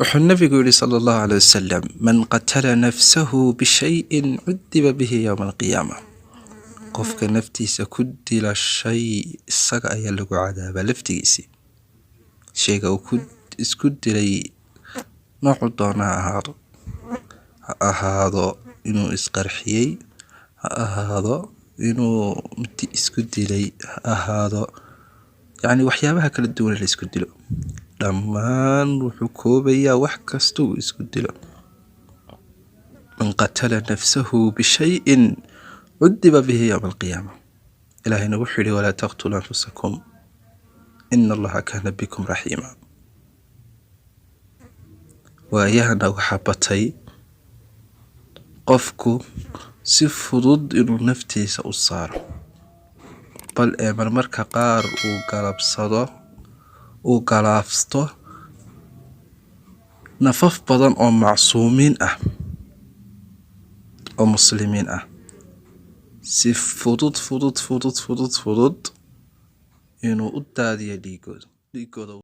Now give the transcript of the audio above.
wuxuu nabigu yidhi sala allahu caley wasalam man qatala nafsahu bishayin cudiba bihi yowma alqiyaama qofka naftiisa ku dila shay isaga ayaa lagu cadaabaa laftigiisii shayga uu isku dilay noocu doona ha ahaado inuu isqarxiyey ha ahaado inuu mid isku dilay ha ahaado yacni waxyaabaha kala duwan la isku dilo dhammaan wuxuu koobayaa wax kasta uu isku dilo man qatala nafsahu bishayin cudiba bihi yowma alqiyaama ilaahayna wuxuu yidhi walaa taqtuluu anfusakum ina allaha kaana bikum raxiima waayahana waxaa batay qofku si fudud inuu naftiisa u saaro bal ee marmarka qaar uu galaafsto nafaf badan oo macsuumiin ah oo muslimiin ah si fudud inuu u daadiyo dhiigooda